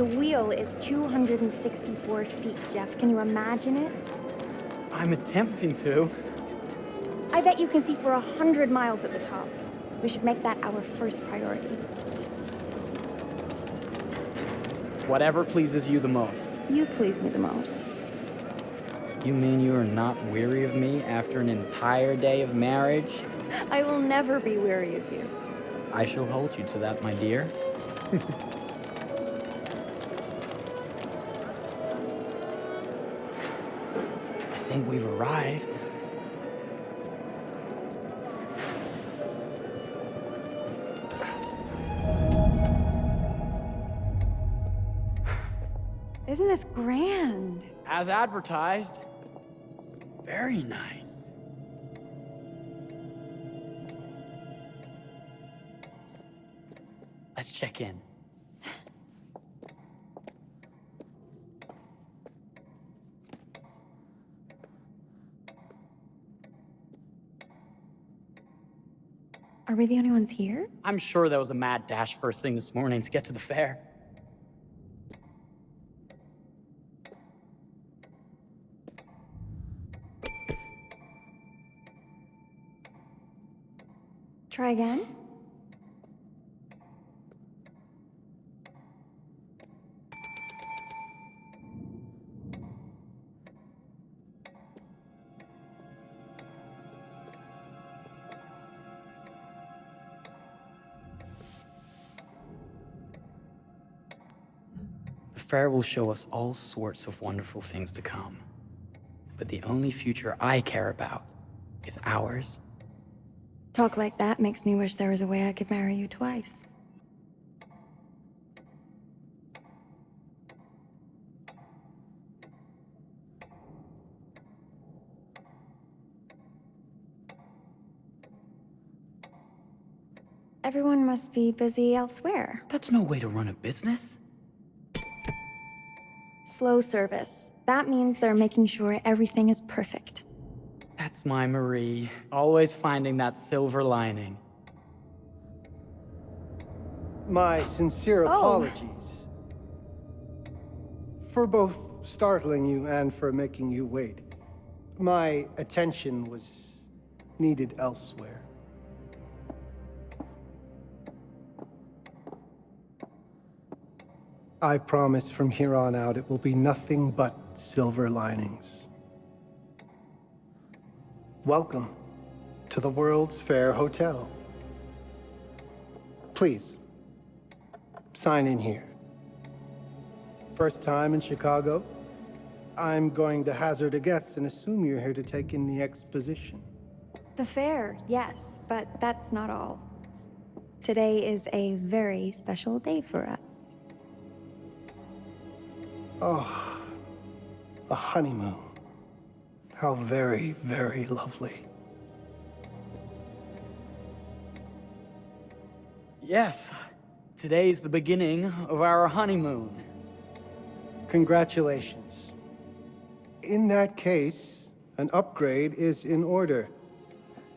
The wheel is 264 feet, Jeff. Can you imagine it? I'm attempting to. I bet you can see for 100 miles at the top. We should make that our first priority. Whatever pleases you the most. You please me the most. You mean you are not weary of me after an entire day of marriage? I will never be weary of you. I shall hold you to that, my dear. I think we've arrived. Isn't this grand? As advertised. Very nice. Let's check in. Are we the only ones here? I'm sure there was a mad dash first thing this morning to get to the fair. Try again? The fair will show us all sorts of wonderful things to come. But the only future I care about is ours. Talk like that makes me wish there was a way I could marry you twice. Everyone must be busy elsewhere. That's no way to run a business. Slow service. That means they're making sure everything is perfect. That's my Marie, always finding that silver lining. My sincere apologies for both startling you and for making you wait. My attention was needed elsewhere. I promise from here on out it will be nothing but silver linings. Welcome to the World's Fair Hotel. Please, sign in here. First time in Chicago? I'm going to hazard a guess and assume you're here to take in the exposition. The fair, yes, but that's not all. Today is a very special day for us. Oh, a honeymoon. How very, very lovely. Yes, today's the beginning of our honeymoon. Congratulations. In that case, an upgrade is in order.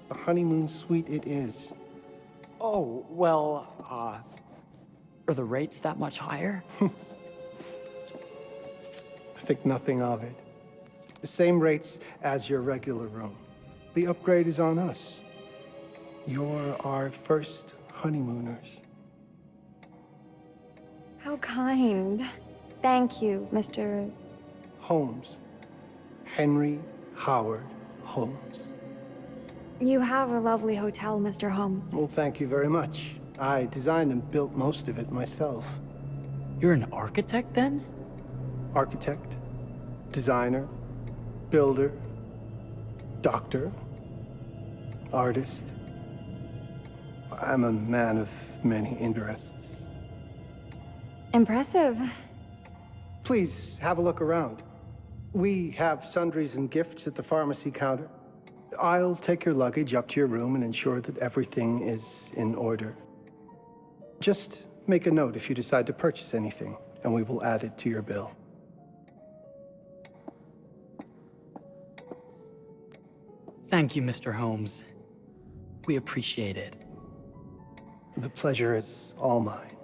A honeymoon suite it is. Oh, well, are the rates that much higher? Think nothing of it. The same rates as your regular room. The upgrade is on us. You're our first honeymooners. How kind. Thank you, Mr. Holmes. Henry Howard Holmes. You have a lovely hotel, Mr. Holmes. Well, thank you very much. I designed and built most of it myself. You're an architect, then? Architect, designer, builder, doctor, artist. I'm a man of many interests. Impressive. Please, have a look around. We have sundries and gifts at the pharmacy counter. I'll take your luggage up to your room and ensure that everything is in order. Just make a note if you decide to purchase anything, and we will add it to your bill. Thank you, Mr. Holmes. We appreciate it. The pleasure is all mine.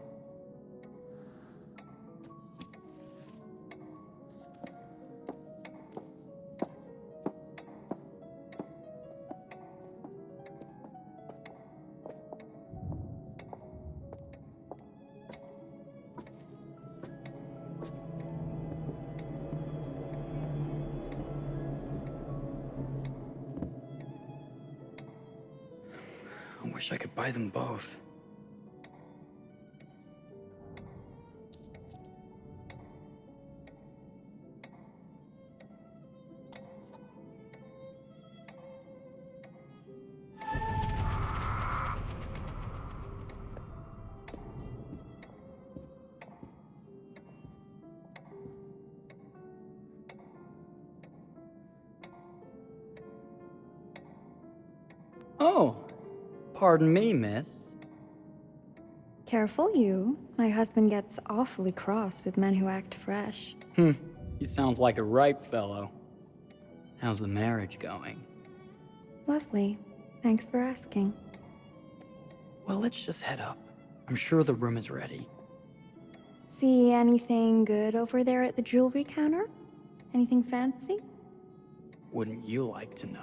Wish I could buy them both. Oh, pardon me, miss. Careful, you. My husband gets awfully cross with men who act fresh. He sounds like a ripe fellow. How's the marriage going? Lovely. Thanks for asking. Well, let's just head up. I'm sure the room is ready. See anything good over there at the jewelry counter? Anything fancy? Wouldn't you like to know?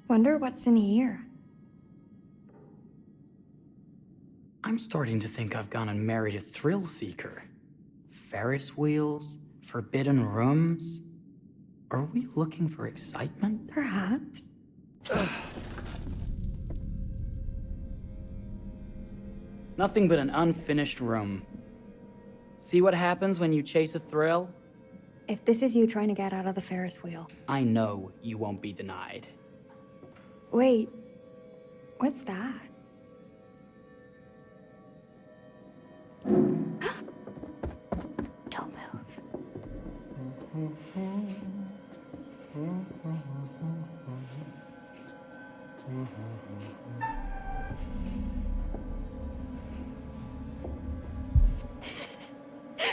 Wonder what's in here. I'm starting to think I've gone and married a thrill seeker. Ferris wheels, forbidden rooms. Are we looking for excitement? Perhaps. Nothing but an unfinished room. See what happens when you chase a thrill? If this is you trying to get out of the Ferris wheel. I know you won't be denied. Wait, what's that? Don't move.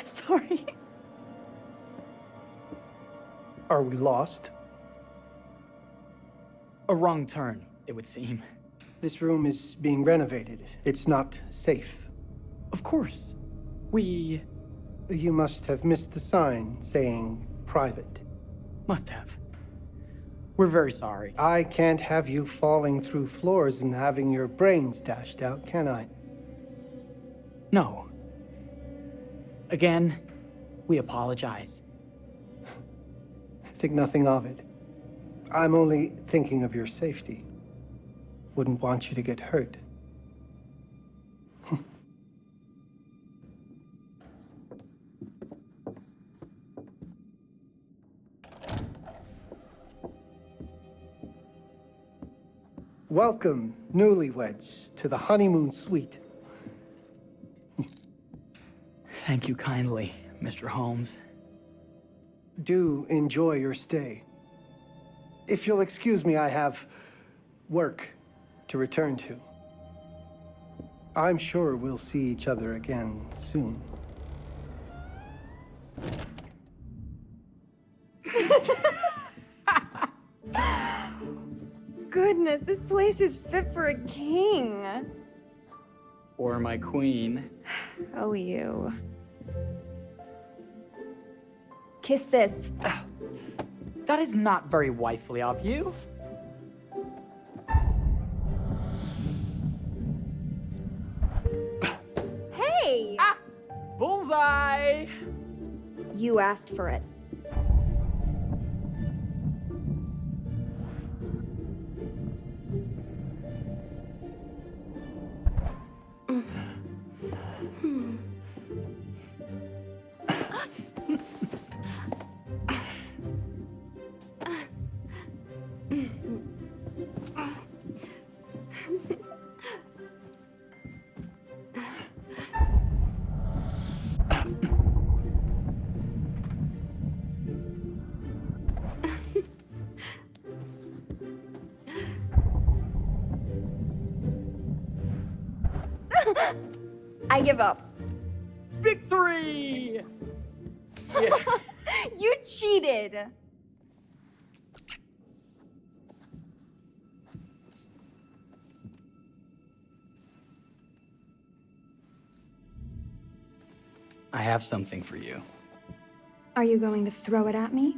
Sorry. Are we lost? A wrong turn, it would seem. This room is being renovated. It's not safe. Of course. We You must have missed the sign saying private. must have. We're very sorry. I can't have you falling through floors and having your brains dashed out, can I? No. Again, we apologize. Think nothing of it. I'm only thinking of your safety. Wouldn't want you to get hurt. Welcome, newlyweds, to the honeymoon suite. Thank you kindly, Mr. Holmes. Do enjoy your stay. If you'll excuse me, I have work to return to. I'm sure we'll see each other again soon. Goodness, this place is fit for a king. Or my queen. Oh, you. Kiss this. That is not very wifely of you. Hey! Bullseye! You asked for it. I give up. Victory! Yeah. You cheated. I have something for you. Are you going to throw it at me?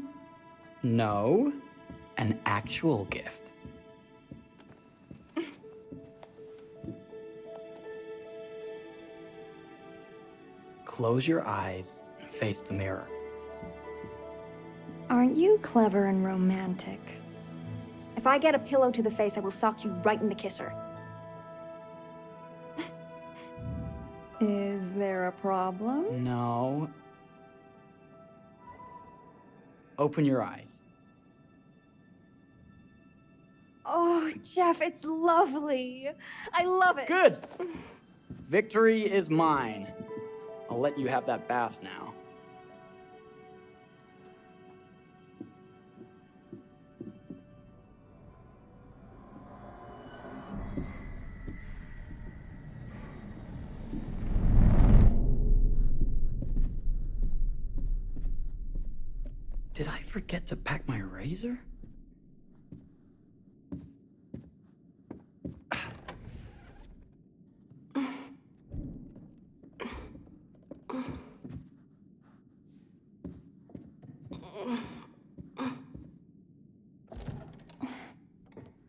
No, an actual gift. Close your eyes and face the mirror. Aren't you clever and romantic? If I get a pillow to the face, I will sock you right in the kisser. Is there a problem? No. Open your eyes. Oh, Jeff, it's lovely. I love it. Good! Victory is mine. I'll let you have that bath now. Did I forget to pack my razor?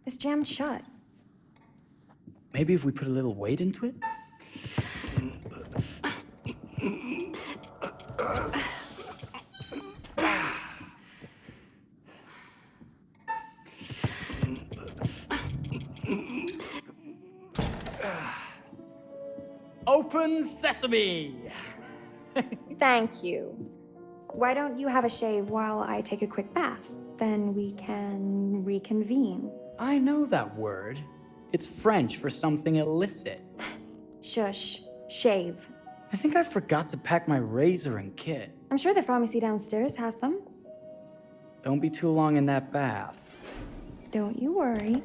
It's jammed shut. Maybe if we put a little weight into it? Open sesame! Thank you. Why don't you have a shave while I take a quick bath? Then we can reconvene. I know that word. It's French for something illicit. Shush. Shave. I think I forgot to pack my razor and kit. I'm sure the pharmacy downstairs has them. Don't be too long in that bath. Don't you worry.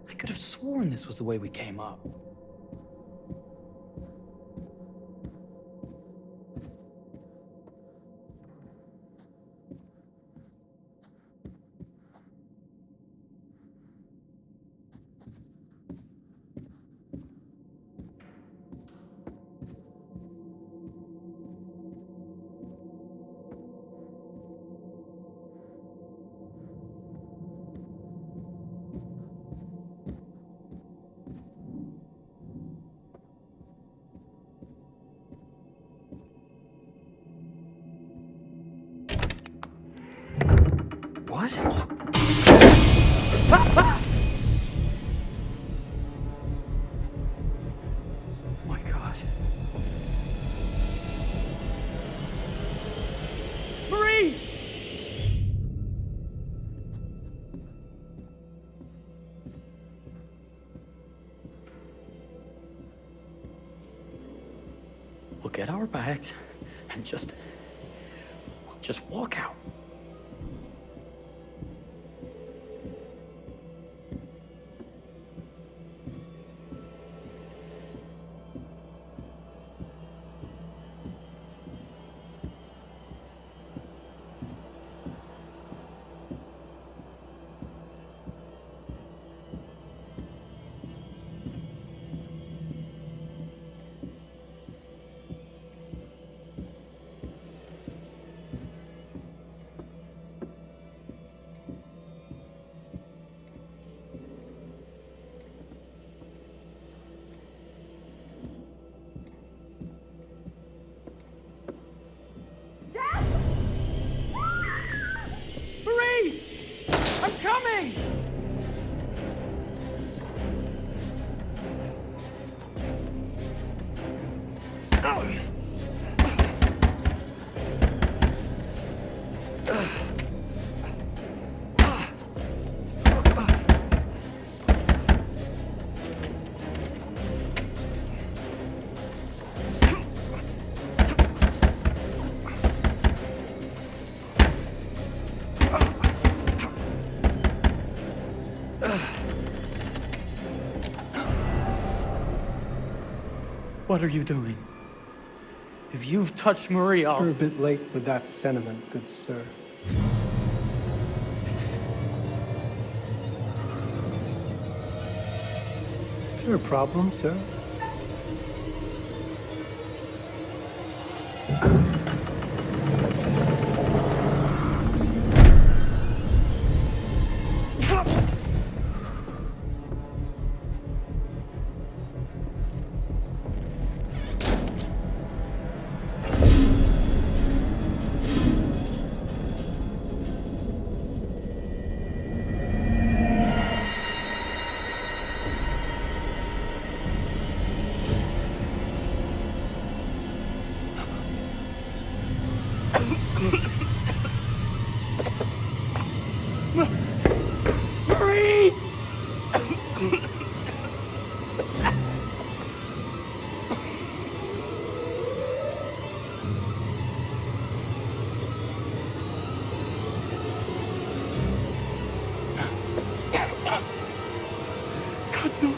I could have sworn this was the way we came up. What? Oh my God. Marie! We'll get our bags and just walk out. Marie! I'm coming! What are you doing? If you've touched Marie, You're a I'll... bit late with that sentiment, good sir. Is there a problem, sir? Marie! God, no.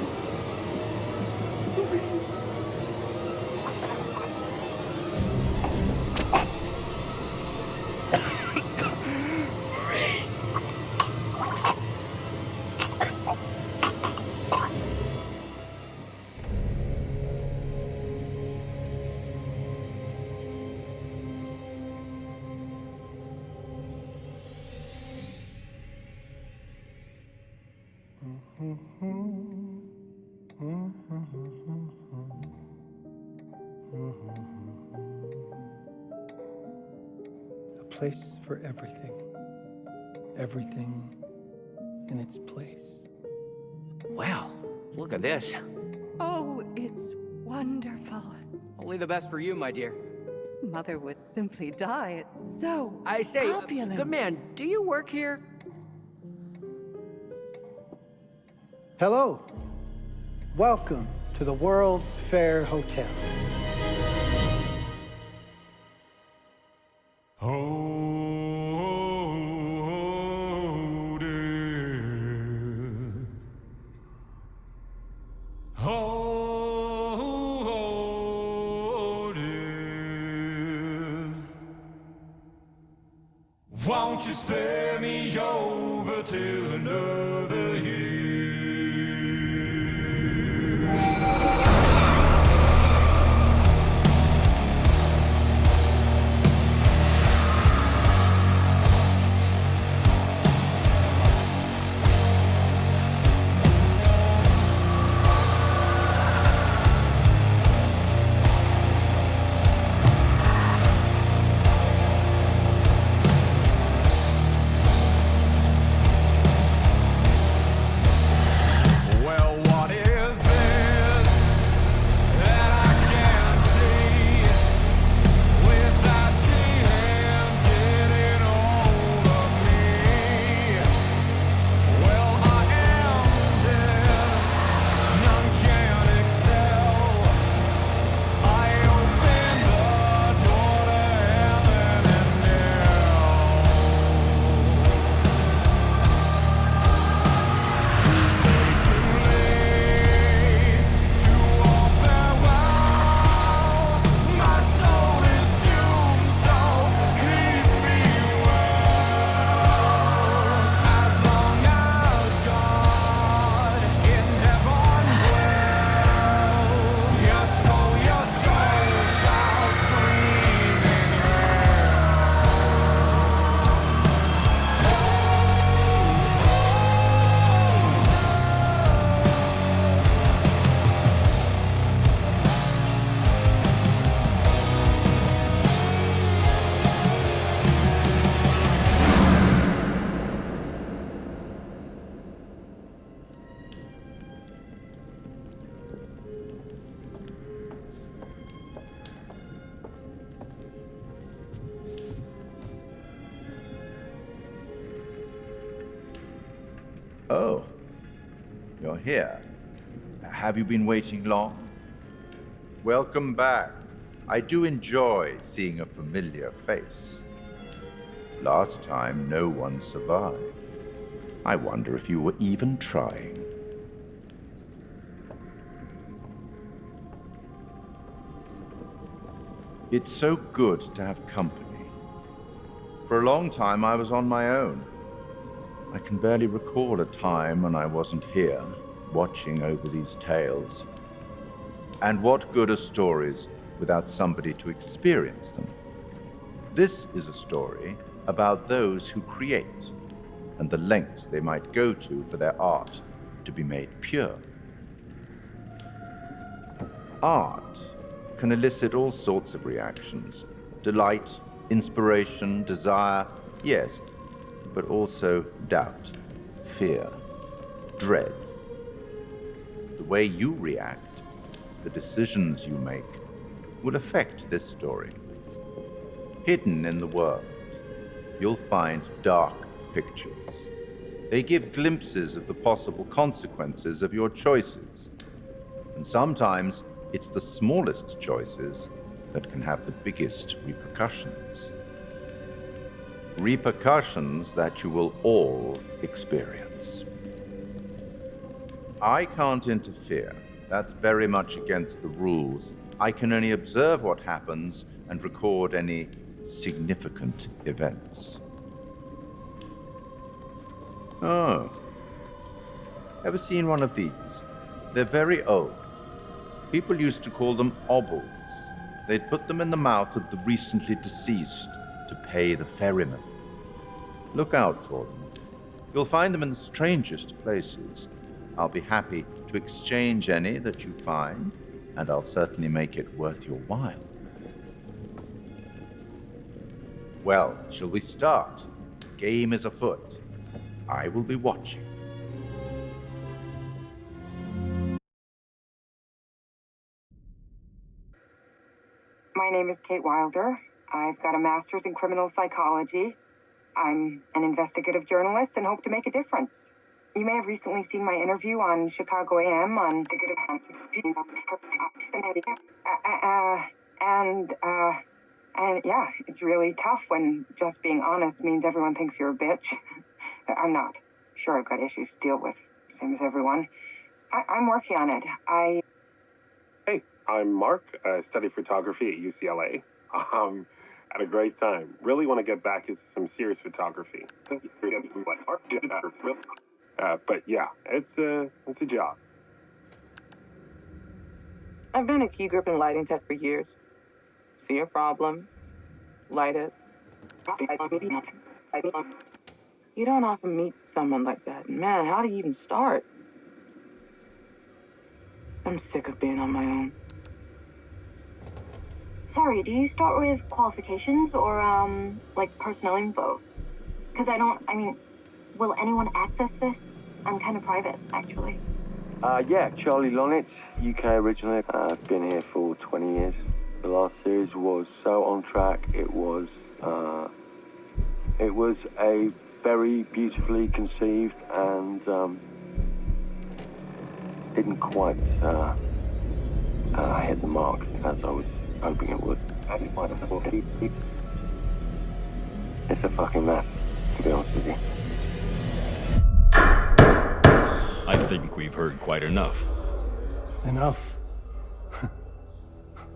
A place for everything. Everything in its place. Wow, look at this. Oh, it's wonderful. Only the best for you, my dear. Mother would simply die. It's so I say, opulent. good man, do you work here? Hello. Welcome to the World's Fair Hotel. Oh, dear. Oh, dear. Won't you spare me over till another year? Oh, you're here. Have you been waiting long? Welcome back. I do enjoy seeing a familiar face. Last time, no one survived. I wonder if you were even trying. It's so good to have company. For a long time, I was on my own. I can barely recall a time when I wasn't here, watching over these tales. And what good are stories without somebody to experience them? This is a story about those who create, and the lengths they might go to for their art to be made pure. Art can elicit all sorts of reactions. Delight, inspiration, desire, yes, but also doubt, fear, dread. The way you react, the decisions you make, will affect this story. Hidden in the world, you'll find dark pictures. They give glimpses of the possible consequences of your choices. And sometimes it's the smallest choices that can have the biggest repercussions. Repercussions that you will all experience. I can't interfere. That's very much against the rules. I can only observe what happens and record any significant events. Oh. Ever seen one of these? They're very old. People used to call them obels. They'd put them in the mouth of the recently deceased to pay the ferryman. Look out for them. You'll find them in the strangest places. I'll be happy to exchange any that you find, and I'll certainly make it worth your while. Well, shall we start? Game is afoot. I will be watching. My name is Kate Wilder. I've got a master's in criminal psychology. I'm an investigative journalist and hope to make a difference. You may have recently seen my interview on Chicago AM on and yeah, it's really tough when just being honest means everyone thinks you're a bitch. I'm not. Sure, I've got issues to deal with, same as everyone. I'm working on it. Hey, I'm Mark. I study photography at UCLA. Had a great time. Really want to get back into some serious photography. But yeah, it's a job. I've been a key grip and lighting tech for years. See a problem, light it. You don't often meet someone like that. Man, how do you even start? I'm sick of being on my own. Sorry, do you start with qualifications or, like personnel info? Because will anyone access this? I'm kind of private, actually. Yeah, Charlie Lonitz, UK originally. I've been here for 20 years. The last series was so on track. It was a very beautifully conceived and didn't quite hit the mark as I was hoping it would. It's a fucking mess, to be honest with you. I think we've heard quite enough. Enough?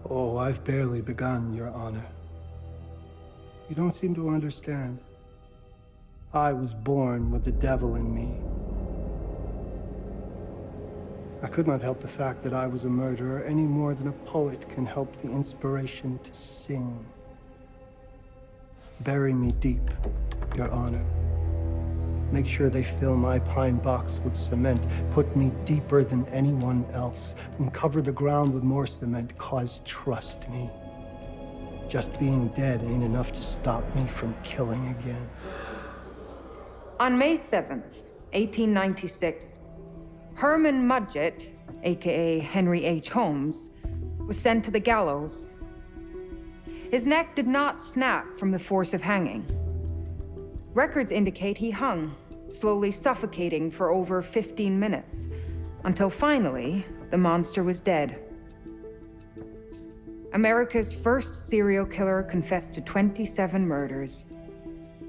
Oh, I've barely begun, Your Honor. You don't seem to understand. I was born with the devil in me. I could not help the fact that I was a murderer any more than a poet can help the inspiration to sing. Bury me deep, Your Honor. Make sure they fill my pine box with cement. Put me deeper than anyone else. And cover the ground with more cement, 'cause trust me, just being dead ain't enough to stop me from killing again. On May 7th, 1896, Herman Mudgett, aka Henry H. Holmes, was sent to the gallows. His neck did not snap from the force of hanging. Records indicate he hung, slowly suffocating for over 15 minutes, until finally, the monster was dead. America's first serial killer confessed to 27 murders.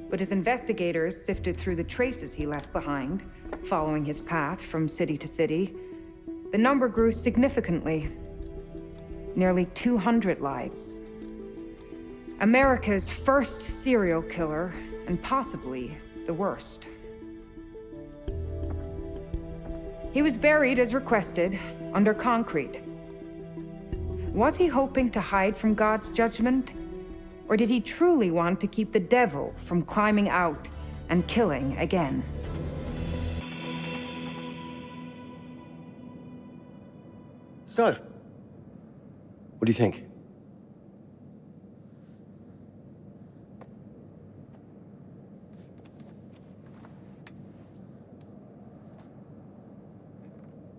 But as investigators sifted through the traces he left behind, following his path from city to city, the number grew significantly. Nearly 200 lives. America's first serial killer, and possibly the worst. He was buried as requested, under concrete. Was he hoping to hide from God's judgment? Or did he truly want to keep the devil from climbing out and killing again? So, what do you think?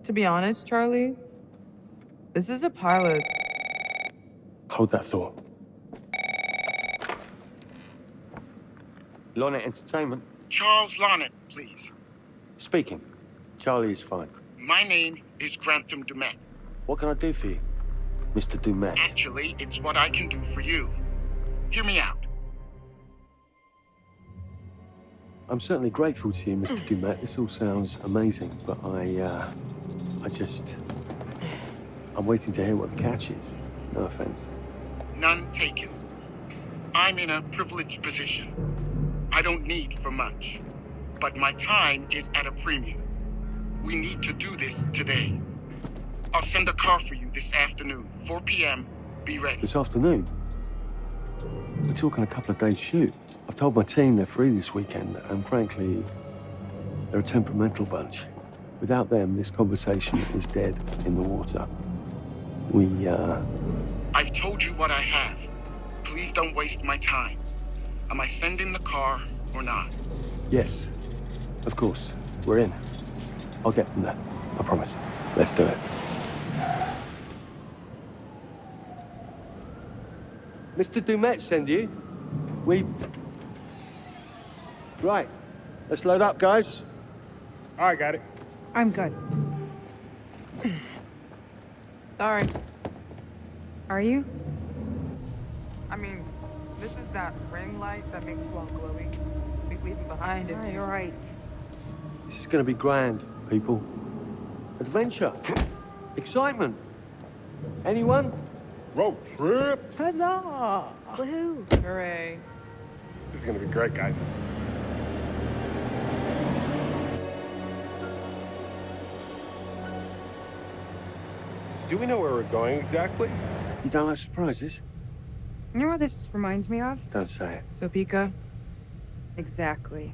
To be honest, Charlie, this is a pilot. Hold that thought. Lonnet Entertainment. Charles Lonnet, please. Speaking. Charlie is fine. My name is Grantham Dumet. What can I do for you, Mr. Dumet? Actually, it's what I can do for you. Hear me out. I'm certainly grateful to you, Mr. Dumet. This all sounds amazing, but I'm waiting to hear what the catch is. No offense. None taken. I'm in a privileged position. I don't need for much, but my time is at a premium. We need to do this today. I'll send a car for you this afternoon, 4 p.m. Be ready. This afternoon? We're talking a couple of days shoot. I've told my team they're free this weekend, and frankly, they're a temperamental bunch. Without them, this conversation is dead in the water. I've told you what I have. Please don't waste my time. Am I sending the car or not? Yes, of course. We're in. I'll get them there. I promise. Let's do it. Mr. Dumet send you? Right. Let's load up, guys. All right, got it. I'm good. Sorry. Are you? I mean, this is that ring light that makes you all glowy. We leave it behind if You're right. This is gonna be grand, people. Adventure. Excitement. Anyone? Road trip. Huzzah! Woohoo! Hooray. This is gonna be great, guys. So do we know where we're going exactly? You don't like surprises? You know what this just reminds me of? Don't say it. Topeka? Exactly.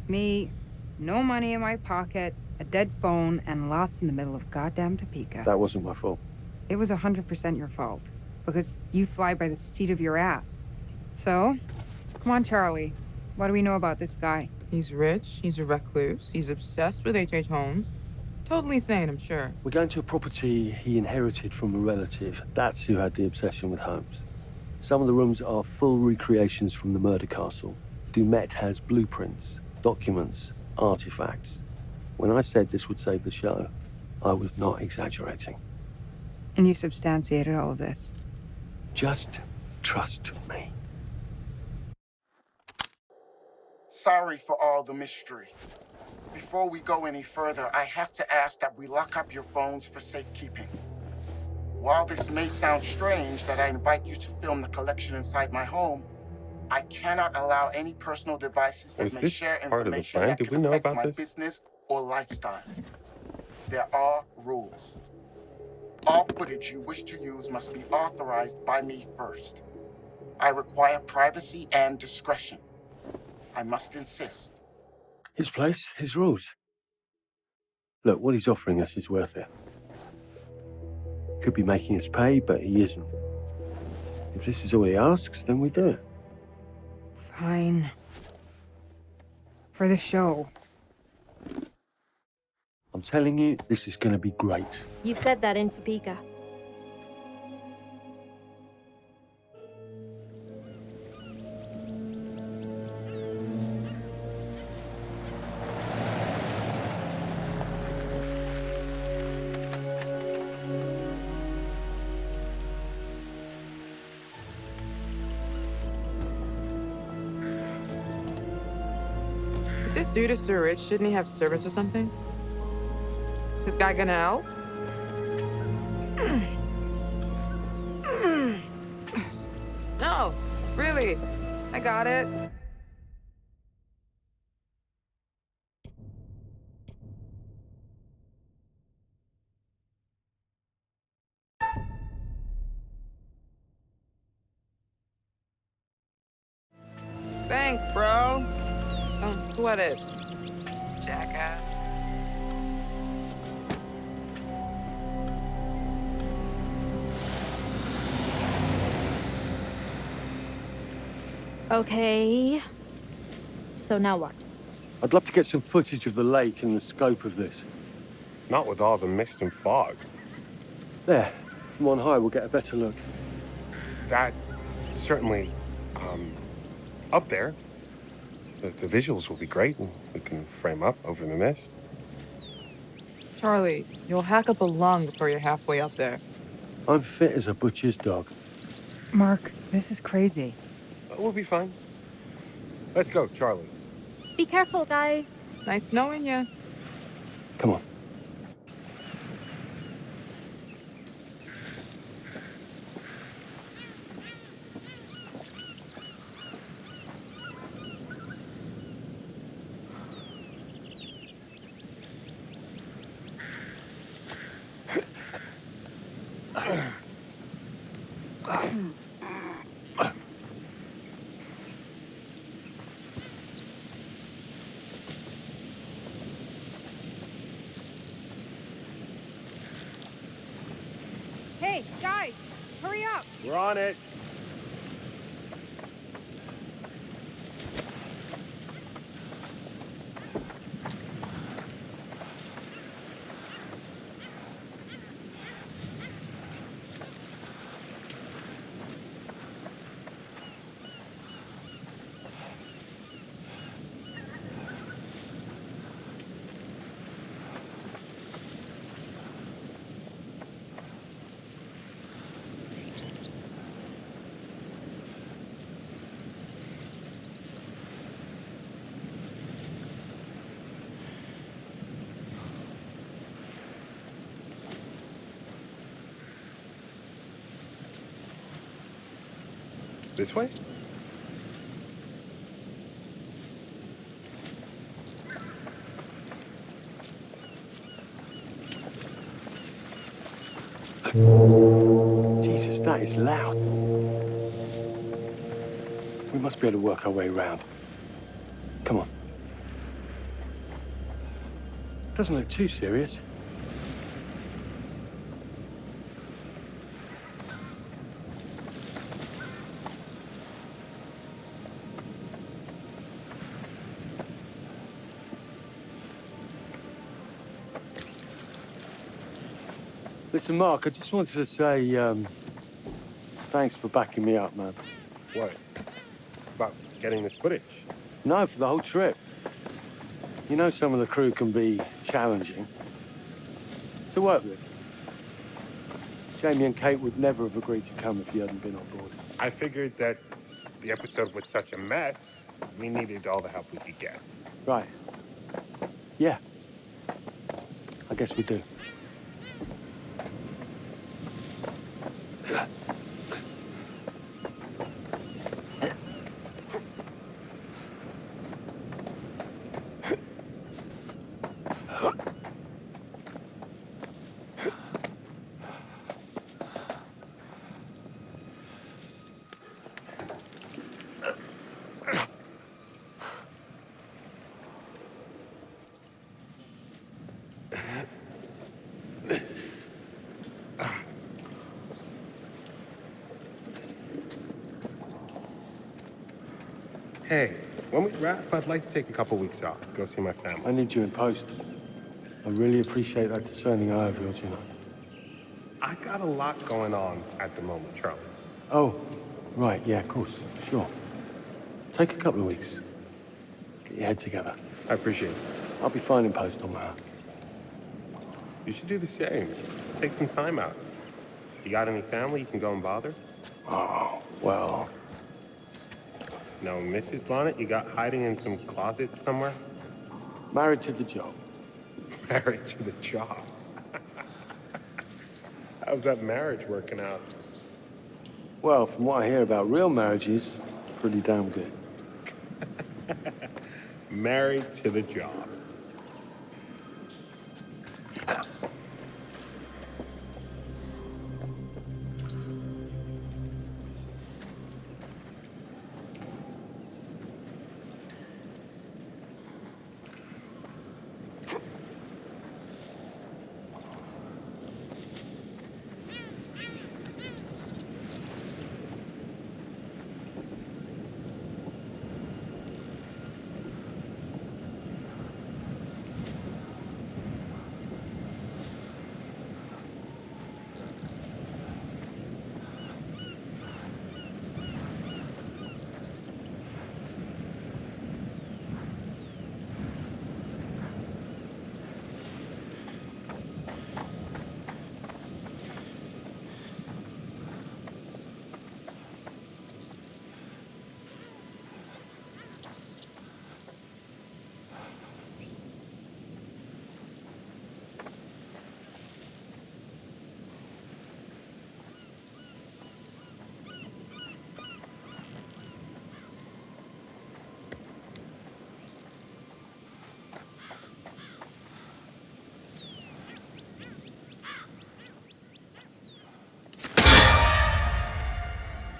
Me, no money in my pocket, a dead phone, and lost in the middle of goddamn Topeka. That wasn't my fault. It was 100% your fault. Because you fly by the seat of your ass. So, come on, Charlie. What do we know about this guy? He's rich, he's a recluse, he's obsessed with H.H. Holmes. Totally sane, I'm sure. We're going to a property he inherited from a relative. That's who had the obsession with Holmes. Some of the rooms are full recreations from the murder castle. Dumet has blueprints, documents, artifacts. When I said this would save the show, I was not exaggerating. And you substantiated all of this. Just trust me. Sorry for all the mystery. Before we go any further, I have to ask that we lock up your phones for safekeeping. While this may sound strange that I invite you to film the collection inside my home, I cannot allow any personal devices that may share part of the information plan? that Did could we know affect about my this? business or lifestyle. There are rules. All footage you wish to use must be authorized by me first. I require privacy and discretion. I must insist. His place, his rules. Look, what he's offering us is worth it. Could be making us pay, but he isn't. If this is all he asks, then we do it. Fine. For the show. I'm telling you, this is going to be great. You said that in Topeka. If this dude is so rich, shouldn't he have servants or something? This guy gonna help? No, Really? I got it. Thanks, bro. Don't sweat it, jackass. Okay. So now what? I'd love to get some footage of the lake and the scope of this. Not with all the mist and fog. There, from on high, we'll get a better look. That's certainly, up there. The visuals will be great, and we can frame up over the mist. Charlie, you'll hack up a lung before you're halfway up there. I'm fit as a butcher's dog. Mark, this is crazy. We'll be fine. Let's go, Charlie. Be careful, guys. Nice knowing you. Come on. Hey, guys, hurry up. We're on it. This way? Jesus, that is loud. We must be able to work our way around. Come on. Doesn't look too serious. Listen, Mark, I just wanted to say, thanks for backing me up, man. What? About getting this footage? No, for the whole trip. You know some of the crew can be challenging to work with. Jamie and Kate would never have agreed to come if you hadn't been on board. I figured that the episode was such a mess, we needed all the help we could get. Right. Yeah. I guess we do. Hey, when we wrap, I'd like to take a couple weeks off, go see my family. I need you in post. I really appreciate that discerning eye of yours, you know. I got a lot going on at the moment, Charlie. Oh, right, yeah, of course, sure. Take a couple of weeks. Get your head together. I appreciate it. I'll be fine in post on my own. You should do the same. Take some time out. You got any family you can go and bother? Oh, well... No, Mrs. Lonnet, you got hiding in some closet somewhere? Married to the job. Married to the job. How's that marriage working out? Well, from what I hear about real marriages, pretty damn good. Married to the job.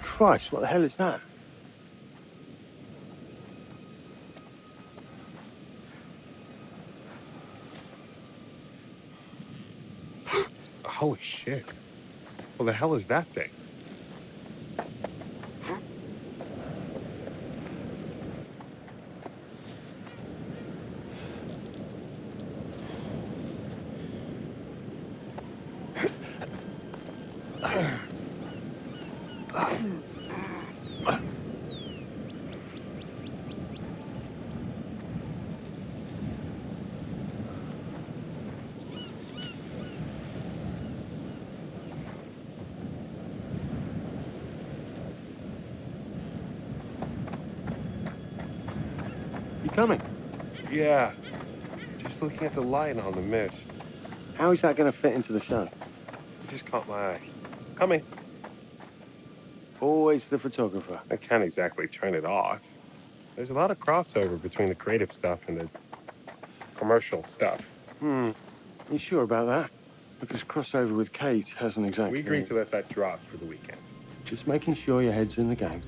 Christ, what the hell is that? Holy shit. What the hell is that thing? You coming? Yeah. Just looking at the light on the mist. How is that going to fit into the show? It just caught my eye. Coming. Always the photographer. I can't exactly turn it off. There's a lot of crossover between the creative stuff and the commercial stuff. You sure about that? Because crossover with Kate hasn't exactly... We agreed to let that drop for the weekend. Just making sure your head's in the game.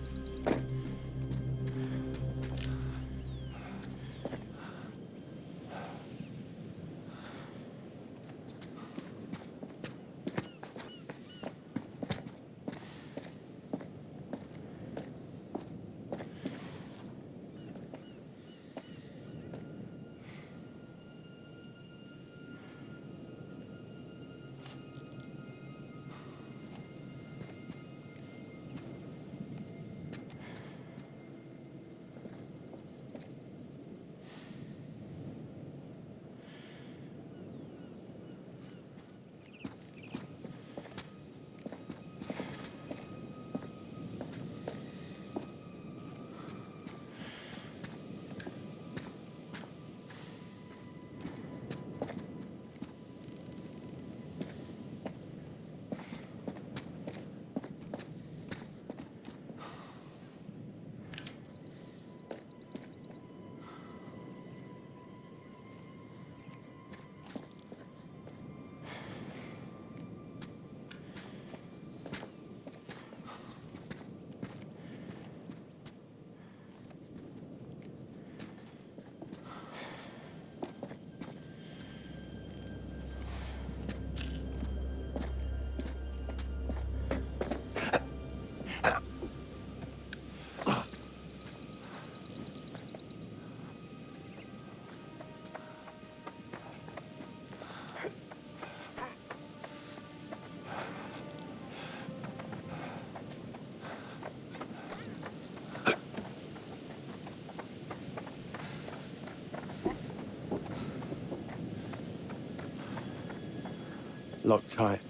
Locked tight.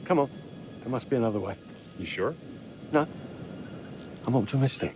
Come on. There must be another way. You sure? No. I'm optimistic.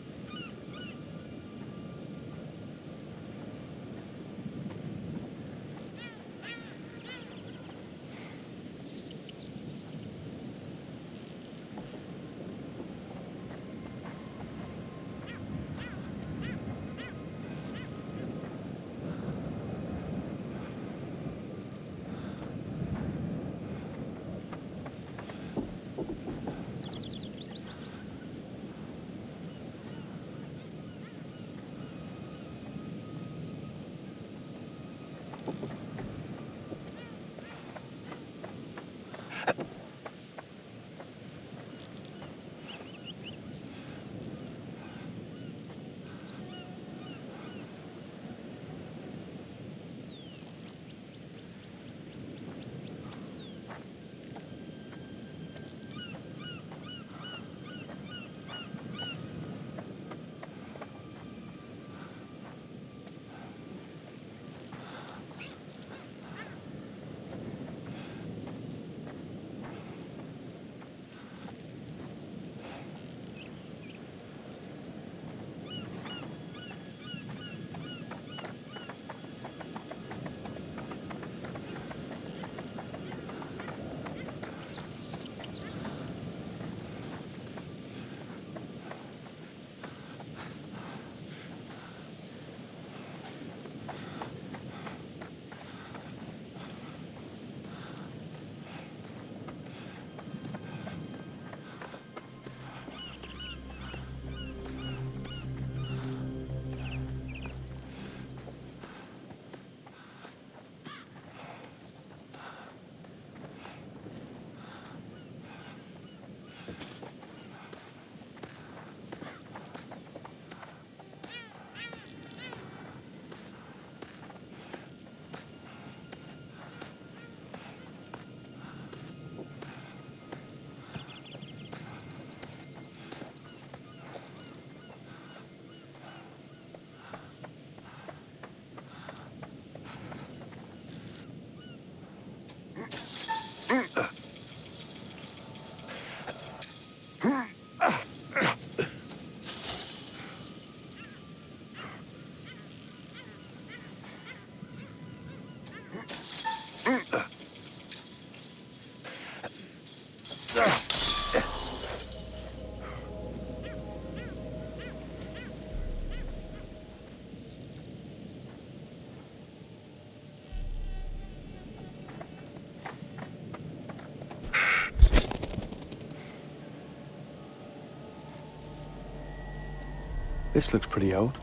This looks pretty old.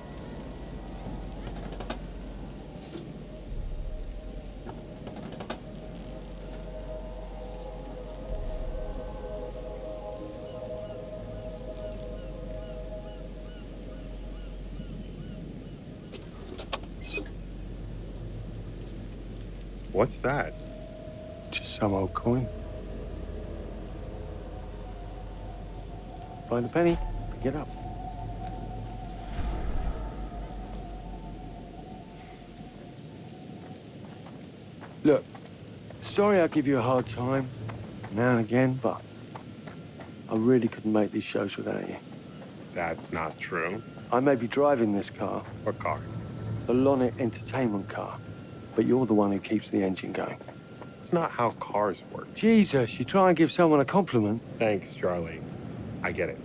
What's that? Just some old coin. Find a penny, pick it up. Look, sorry I give you a hard time now and again, but I really couldn't make these shows without you. That's not true. I may be driving this car. What car? The Lonnet Entertainment car. But you're the one who keeps the engine going. It's not how cars work. Jesus, you try and give someone a compliment. Thanks, Charlie. I get it.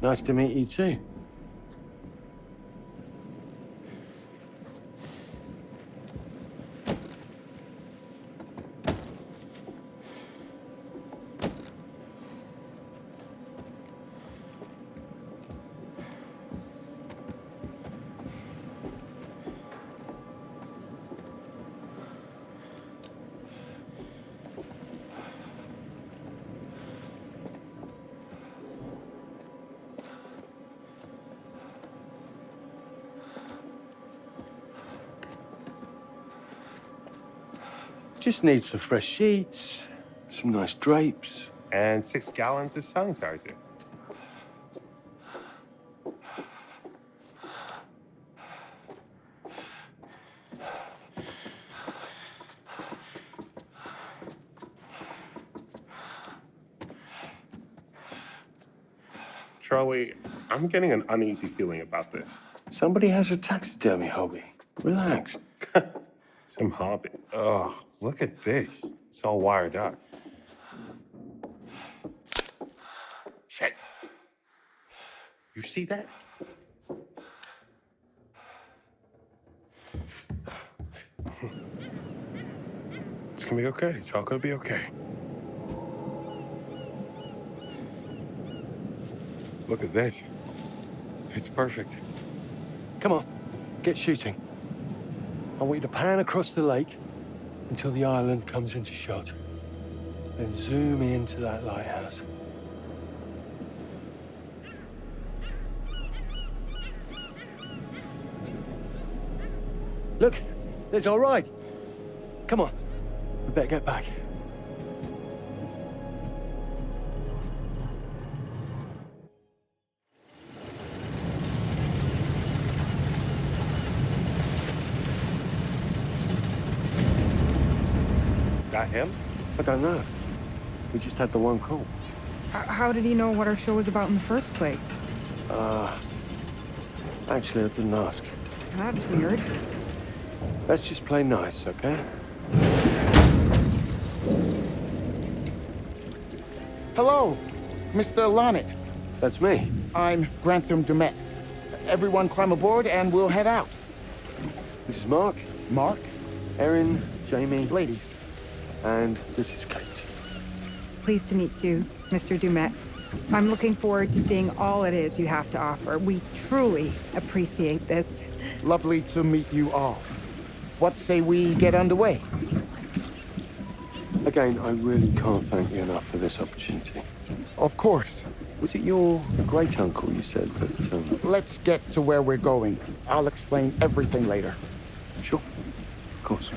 Nice to meet you too. Just need some fresh sheets, some nice drapes. And 6 gallons of sanitizer. Charlie, I'm getting an uneasy feeling about this. Somebody has a taxidermy hobby. Relax. Some hobby. Ugh, look at this. It's all wired up. Shit. You see that? It's gonna be okay. It's all gonna be okay. Look at this. It's perfect. Come on, get shooting. I want you to pan across the lake until the island comes into shot. Then zoom into that lighthouse. Look, there's our ride. Come on, we better get back. That him? I don't know. We just had the one call. How did he know what our show was about in the first place? Actually, I didn't ask. That's weird. Let's just play nice, okay? Hello, Mr. Lonnet. That's me. I'm Grantham Dumet. Everyone climb aboard and we'll head out. This is Mark. Mark? Erin, Jamie. Ladies. And this is Kate. Pleased to meet you, Mr. Dumet. I'm looking forward to seeing all it is you have to offer. We truly appreciate this. Lovely to meet you all. What say we get underway? Again, I really can't thank you enough for this opportunity. Of course. Was it your great-uncle you said that... Let's get to where we're going. I'll explain everything later. Sure. Of course.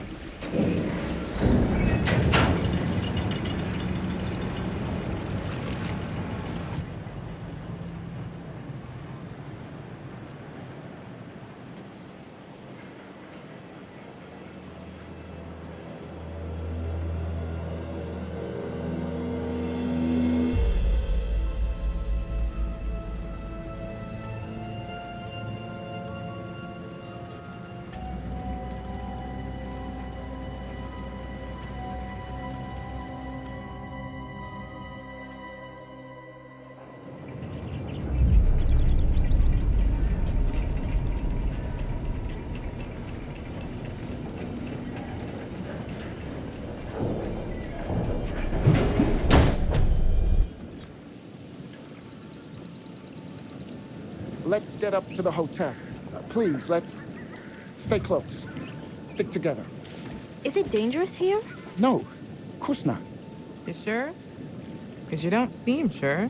Let's get up to the hotel. Please, let's stay close. Stick together. Is it dangerous here? No, of course not. You sure? Because you don't seem sure.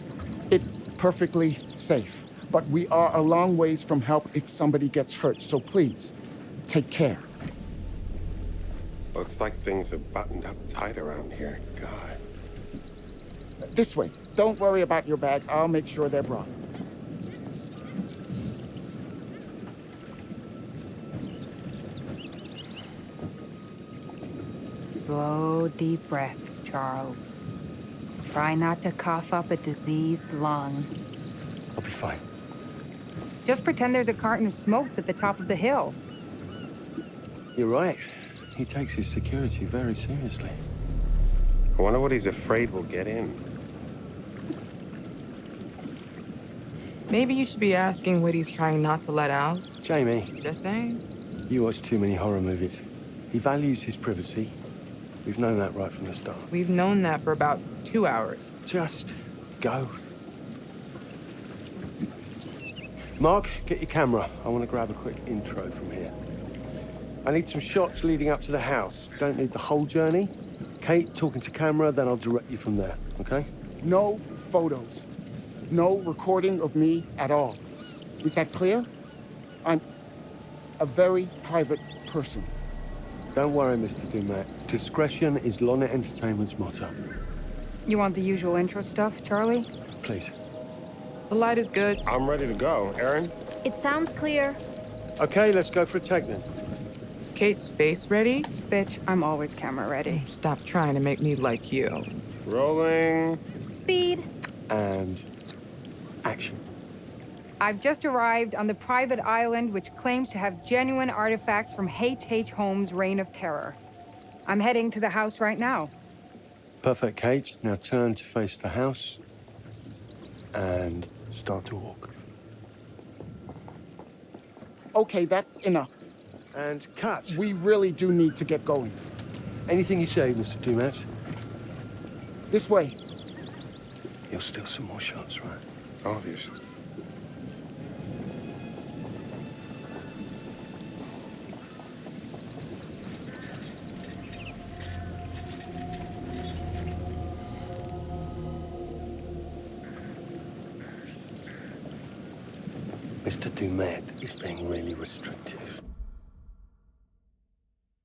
It's perfectly safe, but we are a long ways from help if somebody gets hurt, so please, take care. Looks like things are buttoned up tight around here. God. This way. Don't worry about your bags. I'll make sure they're brought. Slow, deep breaths, Charles. Try not to cough up a diseased lung. I'll be fine. Just pretend there's a carton of smokes at the top of the hill. You're right. He takes his security very seriously. I wonder what he's afraid will get in. Maybe you should be asking what he's trying not to let out. Jamie. Just saying. You watch too many horror movies. He values his privacy. We've known that right from the start. We've known that for about 2 hours. Just go. Mark, get your camera. I want to grab a quick intro from here. I need some shots leading up to the house. Don't need the whole journey. Kate, talking to camera, then I'll direct you from there, okay? No photos. No recording of me at all. Is that clear? I'm a very private person. Don't worry, Mr. Dumat. Discretion is Lorna Entertainment's motto. You want the usual intro stuff, Charlie? Please. The light is good. I'm ready to go. Aaron? It sounds clear. Okay, let's go for a take then. Is Kate's face ready? Bitch, I'm always camera ready. Stop trying to make me like you. Rolling. Speed. And action. I've just arrived on the private island which claims to have genuine artifacts from H.H. Holmes' Reign of Terror. I'm heading to the house right now. Perfect, Kate. Now turn to face the house and start to walk. Okay, that's enough. And cut. We really do need to get going. Anything you say, Mr. Dumas. This way. You'll steal some more shots, right? Obviously. Mr. Dumet is being really restrictive.